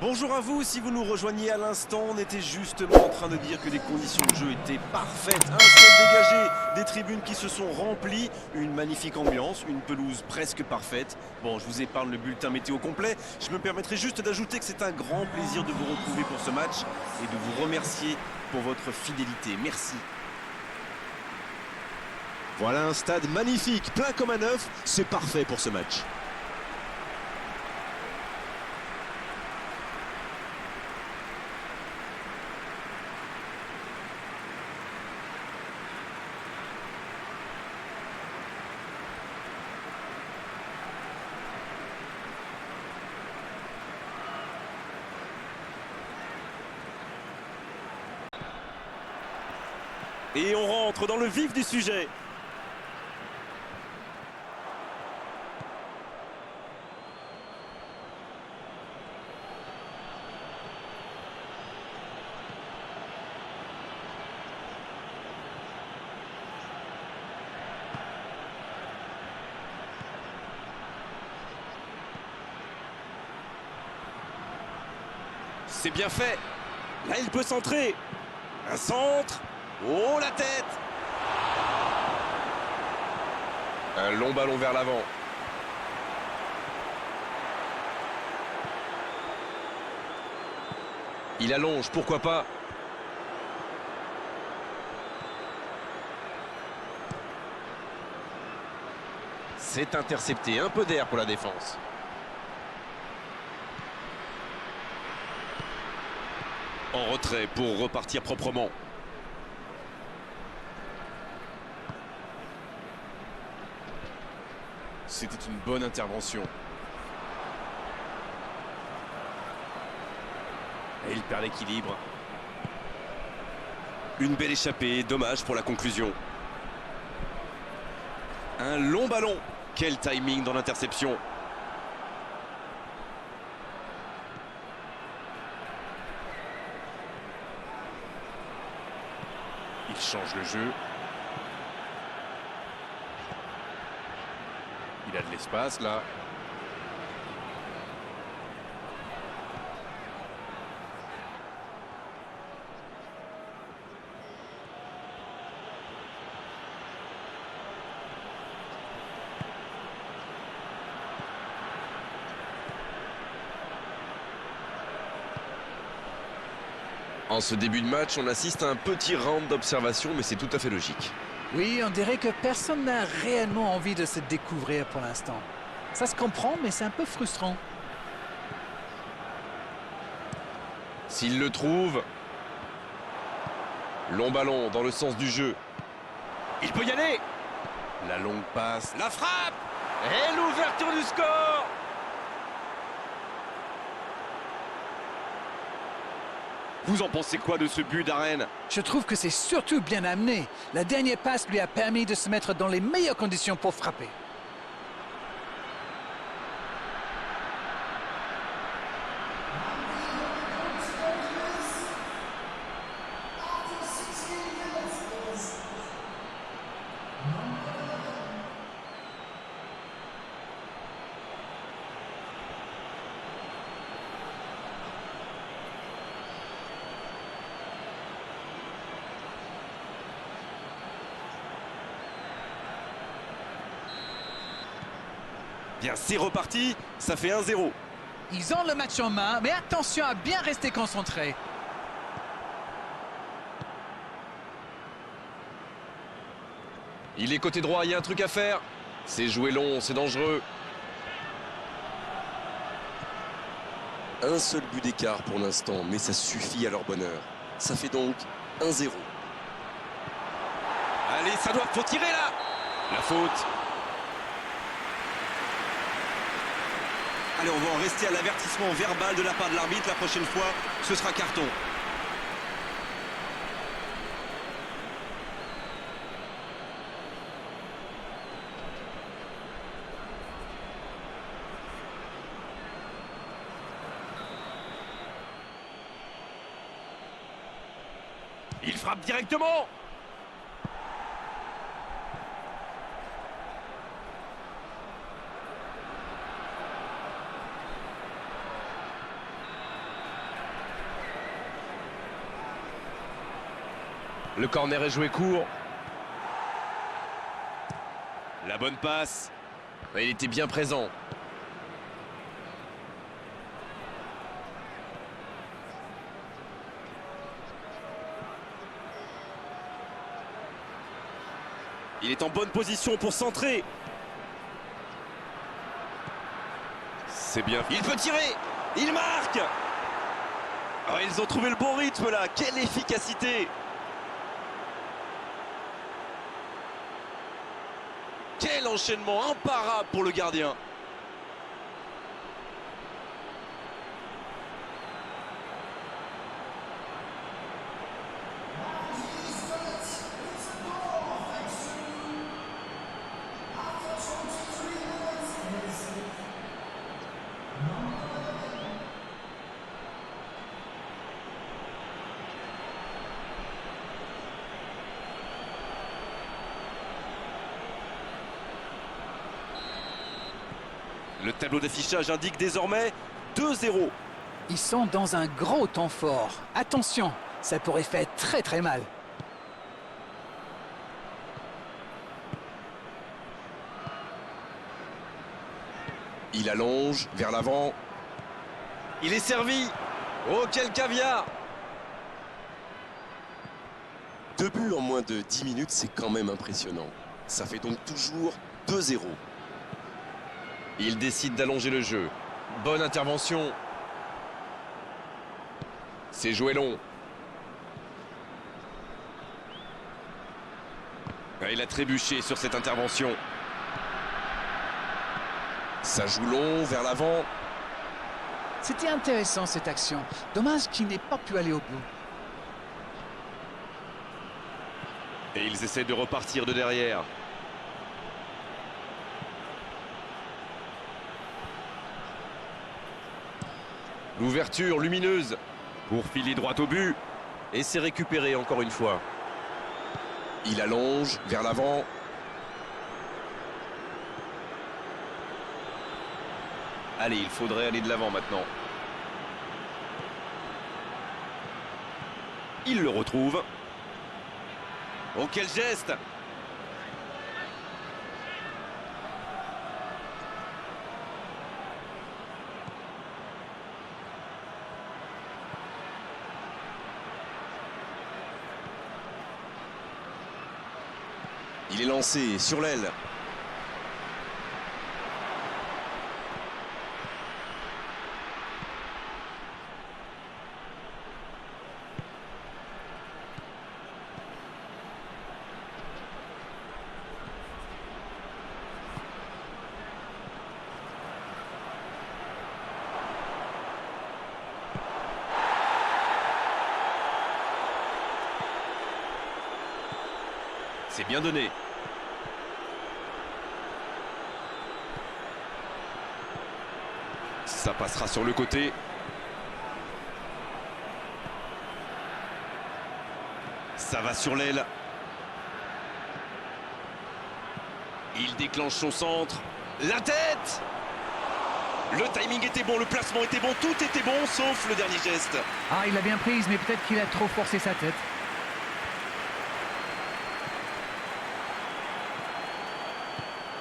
Bonjour à vous, si vous nous rejoignez à l'instant, on était justement en train de dire que les conditions de jeu étaient parfaites. Un ciel dégagé, des tribunes qui se sont remplies, une magnifique ambiance, une pelouse presque parfaite. Bon, je vous épargne le bulletin météo complet, je me permettrai juste d'ajouter que c'est un grand plaisir de vous retrouver pour ce match et de vous remercier pour votre fidélité. Merci. Voilà un stade magnifique, plein comme à neuf, c'est parfait pour ce match. Et on rentre dans le vif du sujet. C'est bien fait. Là, il peut centrer. Un centre. Oh, la tête! Un long ballon vers l'avant. Il allonge, pourquoi pas? C'est intercepté, un peu d'air pour la défense. En retrait pour repartir proprement. C'était une bonne intervention. Et il perd l'équilibre. Une belle échappée, dommage pour la conclusion. Un long ballon. Quel timing dans l'interception. Il change le jeu. Il a de l'espace là. En ce début de match, on assiste à un petit round d'observation, mais c'est tout à fait logique. Oui, on dirait que personne n'a réellement envie de se découvrir pour l'instant. Ça se comprend, mais c'est un peu frustrant. S'il le trouve. Long ballon dans le sens du jeu. Il peut y aller. La longue passe. La frappe. Et l'ouverture du score. Vous en pensez quoi de ce but d'Arène? Je trouve que c'est surtout bien amené. La dernière passe lui a permis de se mettre dans les meilleures conditions pour frapper. Bien, c'est reparti, ça fait 1-0. Ils ont le match en main, mais attention à bien rester concentré. Il est côté droit, il y a un truc à faire. C'est joué long, c'est dangereux. Un seul but d'écart pour l'instant, mais ça suffit à leur bonheur. Ça fait donc 1-0. Allez, faut tirer là. La faute. Allez, on va en rester à l'avertissement verbal de la part de l'arbitre. La prochaine fois, ce sera carton. Il frappe directement. Le corner est joué court. La bonne passe. Il était bien présent. Il est en bonne position pour centrer. C'est bien. Il peut tirer. Il marque. Oh, ils ont trouvé le bon rythme là. Quelle efficacité. Quel enchaînement imparable pour le gardien. Le tableau d'affichage indique désormais 2-0. Ils sont dans un gros temps fort. Attention, ça pourrait faire très très mal. Il allonge vers l'avant. Il est servi. Oh, quel caviar! 2 buts en moins de 10 minutes, c'est quand même impressionnant. Ça fait donc toujours 2-0. Il décide d'allonger le jeu. Bonne intervention. C'est joué long. Il a trébuché sur cette intervention. Ça joue long vers l'avant. C'était intéressant cette action. Dommage qu'il n'ait pas pu aller au bout. Et ils essaient de repartir de derrière. L'ouverture lumineuse pour filer droit au but. Et c'est récupéré encore une fois. Il allonge vers l'avant. Allez, il faudrait aller de l'avant maintenant. Il le retrouve. Oh, quel geste! Il est lancé sur l'aile. C'est bien donné. Ça passera sur le côté. Ça va sur l'aile. Il déclenche son centre. La tête! Le timing était bon, le placement était bon, tout était bon, sauf le dernier geste. Ah, il l'a bien prise, mais peut-être qu'il a trop forcé sa tête.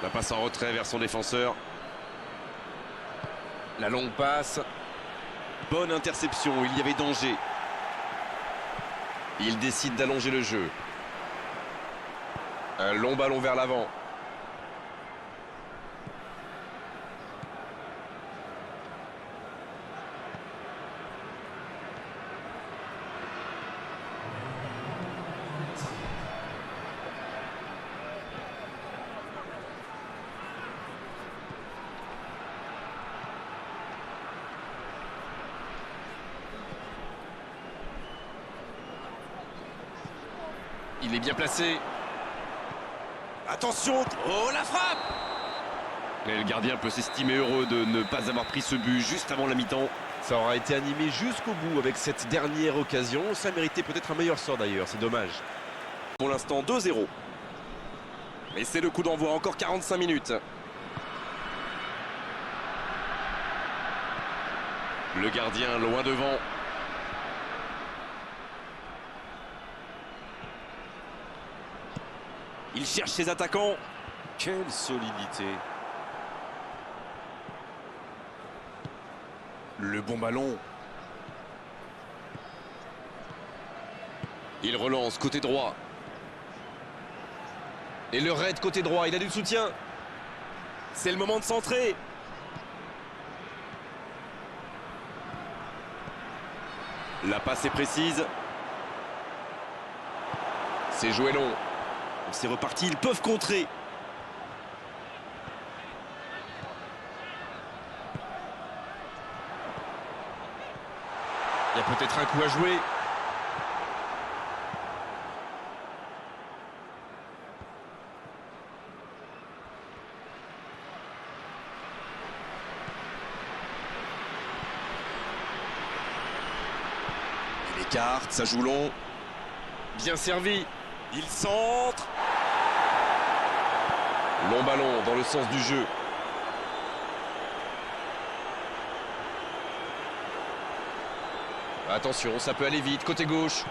La passe en retrait vers son défenseur. La longue passe. Bonne interception, il y avait danger. Il décide d'allonger le jeu. Un long ballon vers l'avant. Il est bien placé. Attention! Oh, la frappe! Et le gardien peut s'estimer heureux de ne pas avoir pris ce but juste avant la mi-temps. Ça aura été animé jusqu'au bout avec cette dernière occasion. Ça méritait peut-être un meilleur sort d'ailleurs, c'est dommage. Pour l'instant, 2-0. Et c'est le coup d'envoi, encore 45 minutes. Le gardien loin devant. Il cherche ses attaquants. Quelle solidité. Le bon ballon. Il relance côté droit. Et le raid côté droit, il a du soutien. C'est le moment de centrer. La passe est précise. C'est joué long. C'est reparti, ils peuvent contrer. Il y a peut-être un coup à jouer. Il écarte, ça joue long. Bien servi. Il centre. Long ballon dans le sens du jeu. Attention, ça peut aller vite, côté gauche.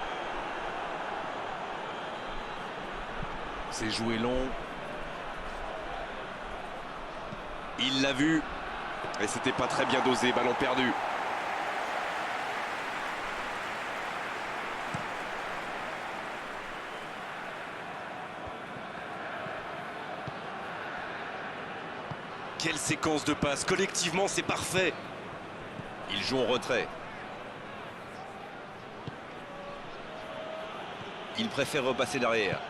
C'est joué long. Il l'a vu. Et c'était pas très bien dosé, ballon perdu. Quelle séquence de passes. Collectivement, c'est parfait. Il joue en retrait. Il préfère repasser derrière.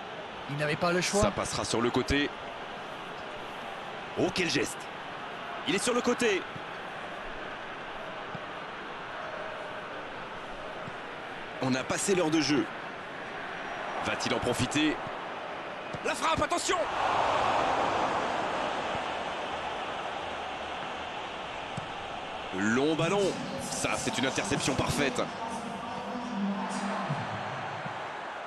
Il n'avait pas le choix. Ça passera sur le côté. Oh, quel geste. Il est sur le côté. On a passé l'heure de jeu. Va-t-il en profiter? La frappe, attention! Long ballon. Ça, c'est une interception parfaite.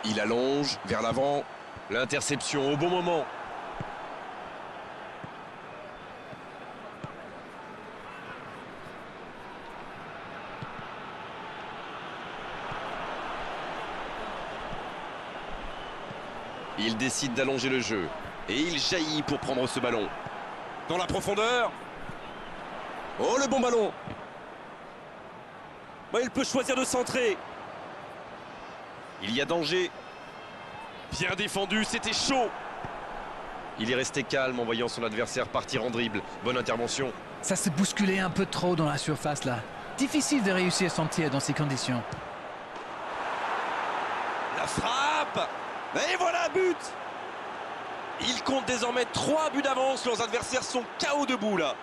Il allonge vers l'avant. L'interception au bon moment. Il décide d'allonger le jeu. Et il jaillit pour prendre ce ballon. Dans la profondeur. Oh, le bon ballon. Bah, il peut choisir de centrer. Il y a danger. Bien défendu, c'était chaud. Il est resté calme en voyant son adversaire partir en dribble. Bonne intervention. Ça s'est bousculé un peu trop dans la surface là. Difficile de réussir son tir dans ces conditions. La frappe. Et voilà, but. Il compte désormais 3 buts d'avance. Leurs adversaires sont KO debout là.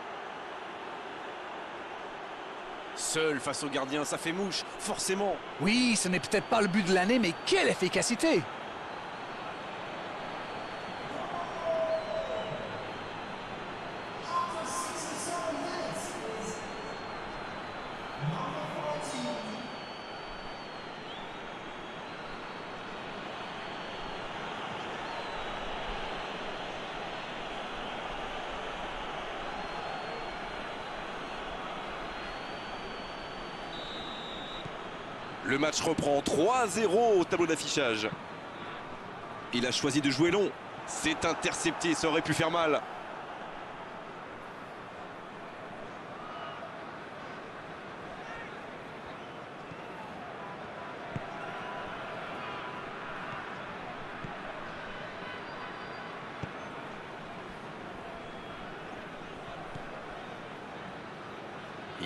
Seul face au gardien, ça fait mouche, forcément. Oui, ce n'est peut-être pas le but de l'année, mais quelle efficacité! Le match reprend 3-0 au tableau d'affichage. Il a choisi de jouer long. C'est intercepté, ça aurait pu faire mal.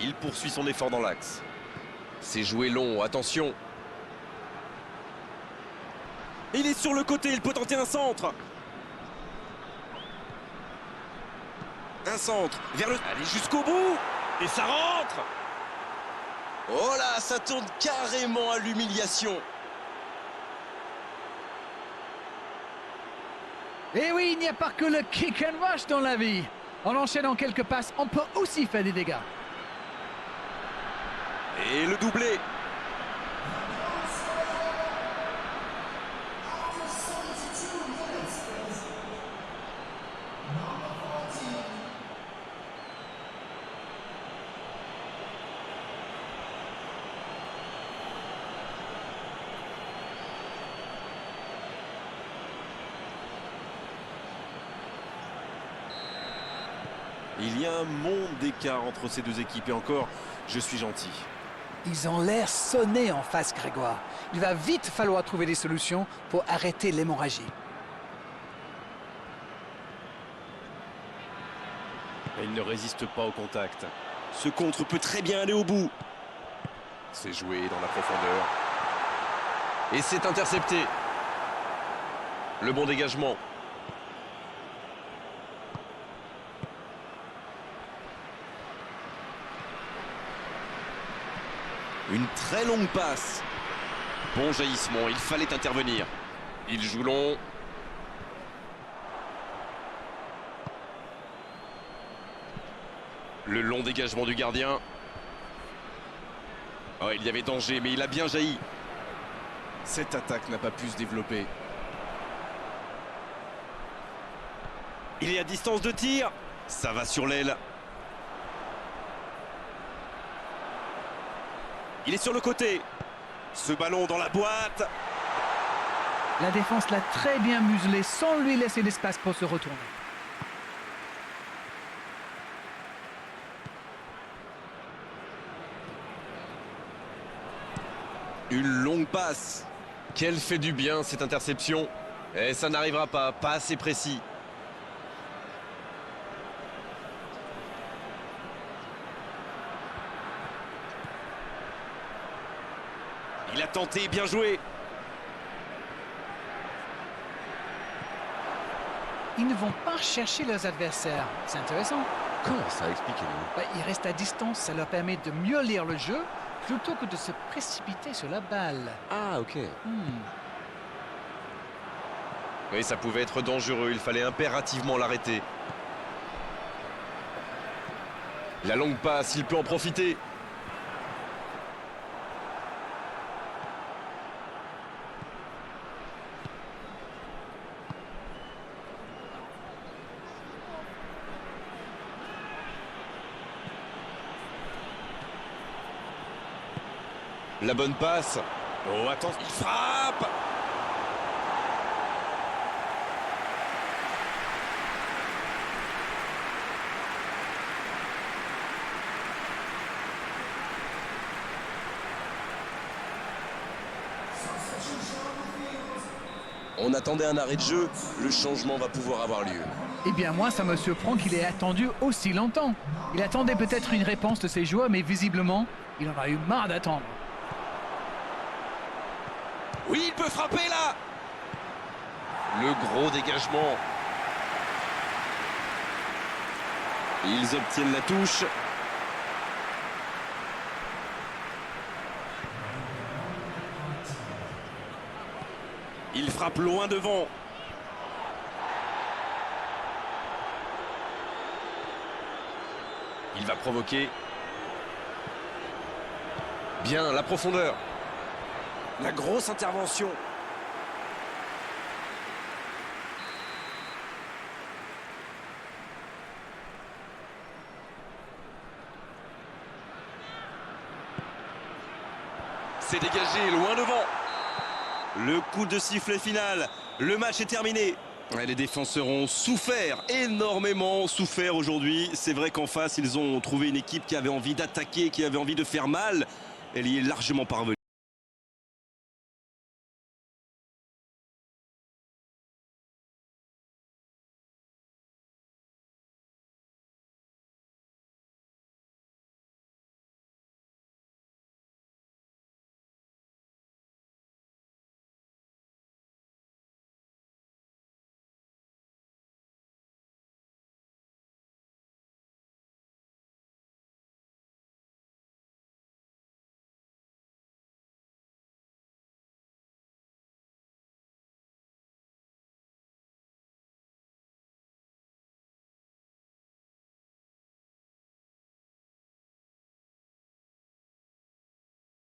Il poursuit son effort dans l'axe. C'est joué long, attention. Il est sur le côté, il peut tenter un centre. Un centre, vers le... Allez, jusqu'au bout. Et ça rentre. Oh là, ça tourne carrément à l'humiliation. Et oui, il n'y a pas que le kick and rush dans la vie. En enchaînant quelques passes, on peut aussi faire des dégâts. Et le doublé. Il y a un monde d'écart entre ces deux équipes et encore, je suis gentil. Ils ont l'air sonnés en face, Grégoire. Il va vite falloir trouver des solutions pour arrêter l'hémorragie. Et il ne résiste pas au contact. Ce contre peut très bien aller au bout. C'est joué dans la profondeur. Et c'est intercepté. Le bon dégagement. Une très longue passe. Bon jaillissement, il fallait intervenir. Il joue long. Le long dégagement du gardien. Oh, il y avait danger, mais il a bien jailli. Cette attaque n'a pas pu se développer. Il est à distance de tir. Ça va sur l'aile. Il est sur le côté. Ce ballon dans la boîte. La défense l'a très bien muselé sans lui laisser l'espace pour se retourner. Une longue passe. Quelle fait du bien cette interception. Et ça n'arrivera pas assez précis. Il a tenté, bien joué. Ils ne vont pas chercher leurs adversaires. C'est intéressant. Comment ça, expliquez-nous? Ils restent à distance, ça leur permet de mieux lire le jeu plutôt que de se précipiter sur la balle. Ah, ok. Oui, ça pouvait être dangereux, il fallait impérativement l'arrêter. La longue passe, il peut en profiter. La bonne passe. Oh, attends, il frappe. On attendait un arrêt de jeu, le changement va pouvoir avoir lieu. Eh bien, moi, ça me surprend qu'il ait attendu aussi longtemps. Il attendait peut-être une réponse de ses joueurs, mais visiblement, il en a eu marre d'attendre. Oui, il peut frapper là. Le gros dégagement. Ils obtiennent la touche. Il frappe loin devant. Il va provoquer. Bien, la profondeur. La grosse intervention. C'est dégagé, loin devant. Le coup de sifflet final. Le match est terminé. Les défenseurs ont souffert, énormément souffert aujourd'hui. C'est vrai qu'en face, ils ont trouvé une équipe qui avait envie d'attaquer, qui avait envie de faire mal. Elle y est largement parvenue.